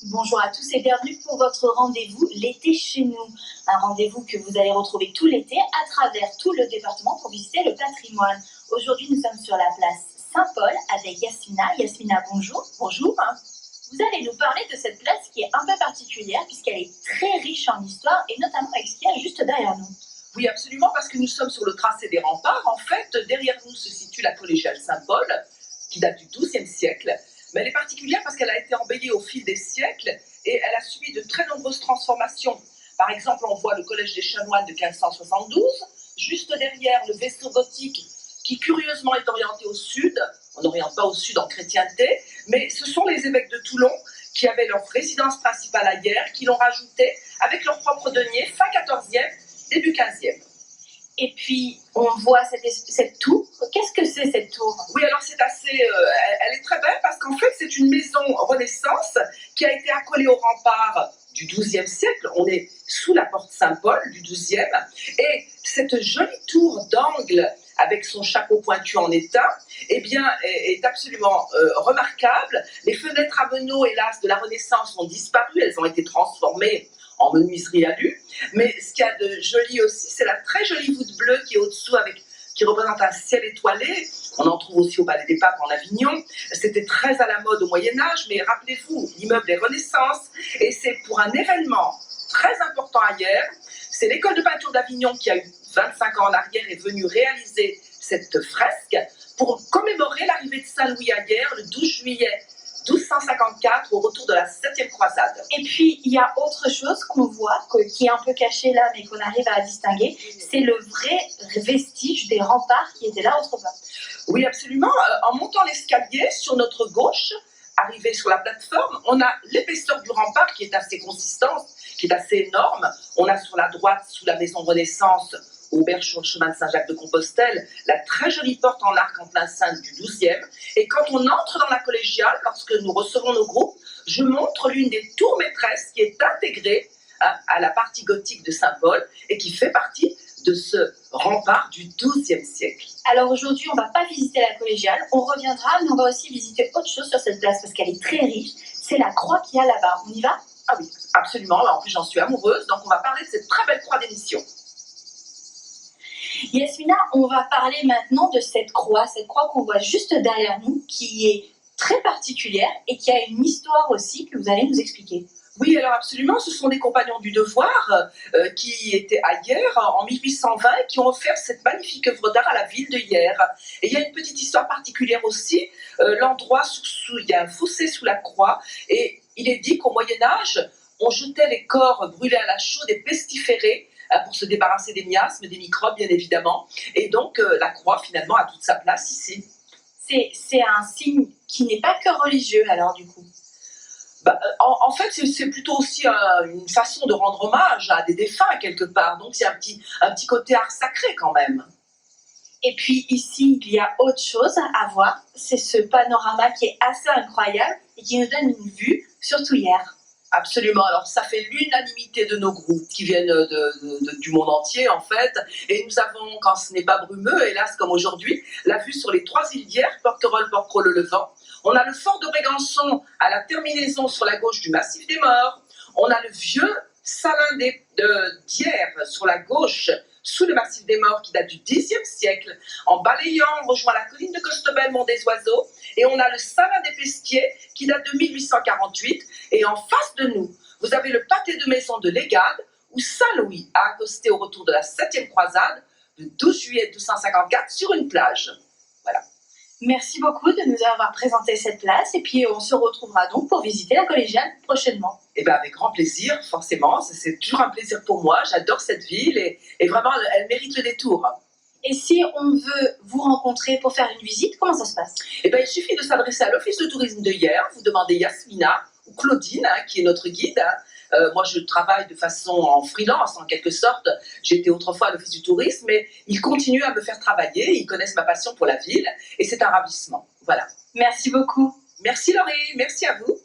Bonjour à tous et bienvenue pour votre rendez-vous l'été chez nous. Un rendez-vous que vous allez retrouver tout l'été à travers tout le département pour visiter le patrimoine. Aujourd'hui, nous sommes sur la place Saint-Paul avec Yasmina. Yasmina, bonjour. Bonjour. Vous allez nous parler de cette place qui est un peu particulière puisqu'elle est très riche en histoire et notamment avec ce qu'il y a juste derrière nous. Oui, absolument, parce que nous sommes sur le tracé des remparts. En fait, derrière nous se situe la collégiale Saint-Paul, qui date du XIIe siècle. Mais elle est particulière parce qu'elle a été embellie au fil des siècles et elle a subi de très nombreuses transformations. Par exemple, on voit le collège des chanoines de 1572, juste derrière le vaisseau gothique qui curieusement est orienté au sud. On n'oriente pas au sud en chrétienté, mais ce sont les évêques de Toulon qui avaient leur résidence principale à Hyères, qui l'ont rajouté avec leur propre denier, fin 14e, début 15e. Et puis, on voit cette tour. Qu'est-ce que c'est cette tour? Oui, alors c'est assez... elle est très belle parce qu'en fait, c'est une maison Renaissance qui a été accolée au rempart du XIIe siècle. On est sous la porte Saint-Paul du XIIe. Et cette jolie tour d'angle avec son chapeau pointu en étain, eh bien, est absolument remarquable. Les fenêtres à meneaux, hélas, de la Renaissance ont disparu. Elles ont été transformées en menuiserie alu. Mais ce qu'il y a de joli aussi, c'est la très jolie voûte bleue qui est au-dessous, qui représente un ciel étoilé. On en trouve aussi au Palais des Papes en Avignon. C'était très à la mode au Moyen-Âge, mais rappelez-vous, l'immeuble est Renaissance, et c'est pour un événement très important à Hyères. C'est l'école de peinture d'Avignon qui a eu 25 ans en arrière est venue réaliser cette fresque pour commémorer l'arrivée de Saint-Louis à Hyères le 12 juillet 1254 au retour de la 7e croisade. Et puis, il y a autre chose qu'on voit, qui est un peu caché là, mais qu'on arrive à distinguer, c'est le vrai vestige des remparts qui étaient là autrefois. Oui, absolument. En montant l'escalier, sur notre gauche, arrivé sur la plateforme, on a l'épaisseur du rempart qui est assez consistante, qui est assez énorme. On a sur la droite, sous la maison Renaissance, auberge sur le chemin de Saint-Jacques-de-Compostelle, la très jolie porte en arc en plein cintre du XIIe. Et quand on entre dans la collégiale, lorsque nous recevons nos groupes, je montre l'une des tours maîtresses qui est intégrée à la partie gothique de Saint-Paul et qui fait partie de ce rempart du XIIe siècle. Alors aujourd'hui, on ne va pas visiter la collégiale, on reviendra, mais on va aussi visiter autre chose sur cette place parce qu'elle est très riche. C'est la croix qu'il y a là-bas. On y va? Ah oui, absolument. En plus, j'en suis amoureuse, donc on va parler de cette très belle croix d'émission. Yasmina, on va parler maintenant de cette croix qu'on voit juste derrière nous, qui est très particulière et qui a une histoire aussi que vous allez nous expliquer. Oui, alors absolument, ce sont des compagnons du devoir qui étaient à Hyères en 1820 et qui ont offert cette magnifique œuvre d'art à la ville de Hyères. Et il y a une petite histoire particulière aussi, l'endroit, il y a un fossé sous la croix et il est dit qu'au Moyen-Âge, on jetait les corps brûlés à la chaude et pestiférés pour se débarrasser des miasmes, des microbes bien évidemment. Et donc la croix finalement a toute sa place ici. C'est un signe qui n'est pas que religieux alors du coup. En fait, c'est plutôt aussi une façon de rendre hommage à des défunts quelque part. Donc c'est un petit côté art sacré quand même. Et puis ici, il y a autre chose à voir. C'est ce panorama qui est assez incroyable et qui nous donne une vue sur tout Hyères. Absolument, alors ça fait l'unanimité de nos groupes qui viennent du monde entier en fait, et nous avons, quand ce n'est pas brumeux, hélas comme aujourd'hui, la vue sur les 3 îles d'Hyères, Porquerolles, Porquerolles-le-Levant. On a le fort de Brégançon à la terminaison sur la gauche du massif des Morts, on a le vieux salin d'Hyères sur la gauche, sous le massif des Morts qui date du Xe siècle. En balayant, on rejoint la colline de Costebelle, Mont des Oiseaux, et on a le salin des Pesquiers qui date de 1848. Et en face de nous, vous avez le pâté de maison de Légade, où Saint-Louis a accosté au retour de la 7e croisade, le 12 juillet 1254, sur une plage. Voilà. Merci beaucoup de nous avoir présenté cette place, et puis on se retrouvera donc pour visiter la collégiale prochainement. Eh bien, avec grand plaisir, forcément. C'est toujours un plaisir pour moi. J'adore cette ville et vraiment, elle mérite le détour. Et si on veut vous rencontrer pour faire une visite, comment ça se passe? Eh bien, il suffit de s'adresser à l'Office de tourisme de Hyères. Vous demandez Yasmina ou Claudine, qui est notre guide. Moi, je travaille de façon en freelance, en quelque sorte. J'étais autrefois à l'Office du tourisme, mais ils continuent à me faire travailler. Ils connaissent ma passion pour la ville et c'est un ravissement. Voilà. Merci beaucoup. Merci Laurie, merci à vous.